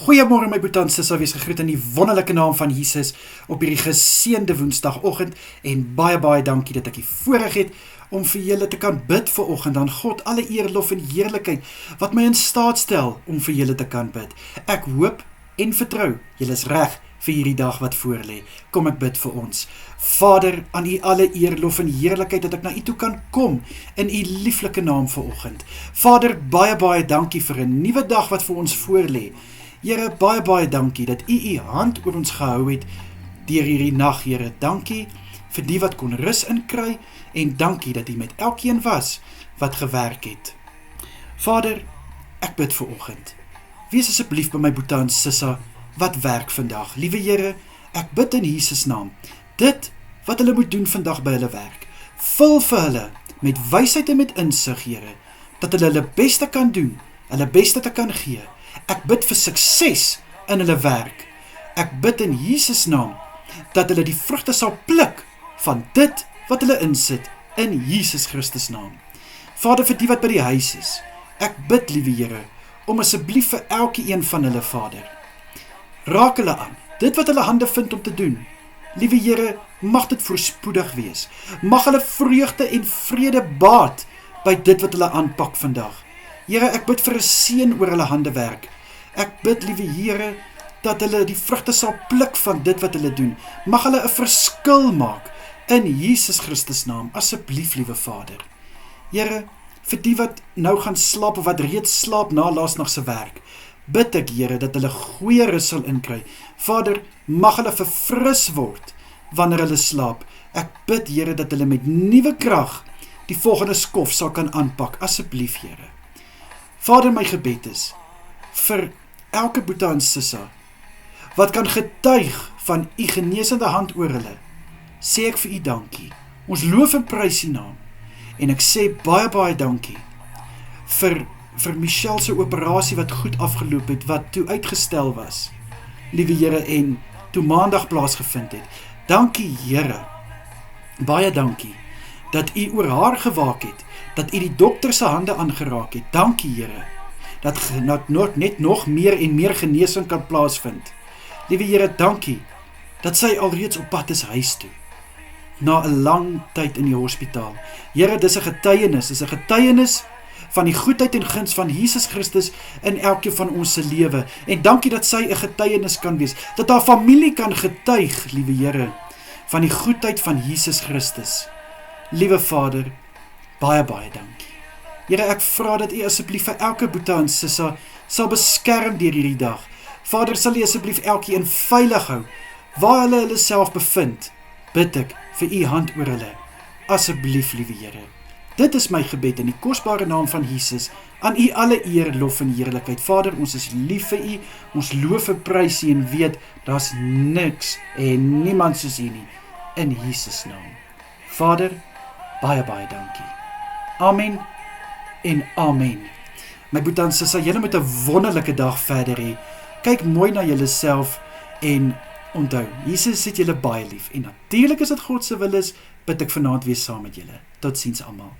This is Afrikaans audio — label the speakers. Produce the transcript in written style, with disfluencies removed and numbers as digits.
Speaker 1: Goeiemôre my boetie en sissa, wees gegroet in die wonderlike naam van Jesus op hierdie geseënde woensdagoggend en baie dankie dat ek die voorreg het om vir julle te kan bid vanoggend aan God, alle eer, lof en heerlikheid wat my in staat stel om vir julle te kan bid. Ek hoop en vertrou, julle is reg vir hierdie dag wat voorlê. Kom ek bid vir ons. Vader, aan u alle eer, lof en heerlikheid dat ek na u toe kan kom in u lieflike naam vanoggend. Vader, baie dankie vir 'n nuwe dag wat vir ons voorlê. Here, baie dankie dat u hand oor ons gehou het deur hierdie nag, Here. Dankie vir die wat kon rus inkry en dankie dat u met elkeen was wat gewerk het. Vader, ek bid vanoggend. Wees asseblief by my boetie en sissa wat werk vandag. Liewe Here, ek bid in Jesus naam, dit wat hulle moet doen vandag by hulle werk, vul vir hulle met wysheid en met insig, Here, dat hulle hulle beste kan doen, hulle beste te kan gee. Ek bid vir sukses in hulle werk. Ek bid in Jesus naam, dat hulle die vrugte sal pluk van dit wat hulle insit, in Jesus Christus naam. Vader, vir die wat by die huis is, ek bid, liewe Here, om asseblief vir elke een van hulle, Vader. Raak hulle aan, dit wat hulle hande vind om te doen. Liewe Here, mag dit voorspoedig wees. Mag hulle vreugde en vrede baat by dit wat hulle aanpak vandag. Here, ek bid vir 'n seën oor hulle handewerk. Ek bid, liewe Here, dat hulle die vrugte sal pluk van dit wat hulle doen. Mag hulle 'n verskil maak in Jesus Christus naam, asseblief, liewe Vader. Here, vir die wat nou gaan slaap of wat reeds slaap na laasnag se werk, bid ek, Here, dat hulle goeie rus sal inkry. Vader, mag hulle verfris word wanneer hulle slaap. Ek bid, Here, dat hulle met nuwe krag die volgende skof sal kan aanpak, asseblief, Here. Vader, my gebed is vir elke boetie en sissa wat kan getuig van u genesende hand oor hulle, sê ek vir u dankie. Ons loof en prys u naam. En ek sê baie dankie vir Michelle se operasie wat goed afgeloop het, wat toe uitgestel was, liewe Here, en toe maandag plaasgevind het. Dankie, Here, baie dankie, dat u oor haar gewaak het, dat u die dokter se hande aangeraak het. Dankie, Here, dat net nog meer en meer genesing kan plaasvind. Liewe Here, dankie, dat sy alreeds op pad is huis toe, na 'n lang tyd in die hospitaal. Here, dis 'n getuienis van die goedheid en guns van Jesus Christus in elkeen van ons se lewe. En dankie dat sy 'n getuienis kan wees, dat haar familie kan getuig, liewe Here, van die goedheid van Jesus Christus. Liewe Vader, baie dankie. Here, ek vra dat u asseblief vir elke boetie en sissa sal beskerm deur hierdie dag. Vader, sal u asseblief elkeen veilig hou, waar hulle self bevind, bid ek vir u hand oor hulle. Asseblief, liewe Here. Dit is my gebed in die kosbare naam van Jesus, aan u alle eer, lof en heerlikheid. Vader, ons is lief vir u, ons loof en prys u en weet, daar's niks en niemand soos u nie, in Jesus naam. Vader, baie dankie. Amen en amen. My boetie en sissa, julle moet 'n wonderlike dag verder hê. Kyk mooi na julleself en onthou, Jesus het julle baie lief. En natuurlik as dit God se wil is, bid ek vanaand weer saam met julle. Totsiens almal.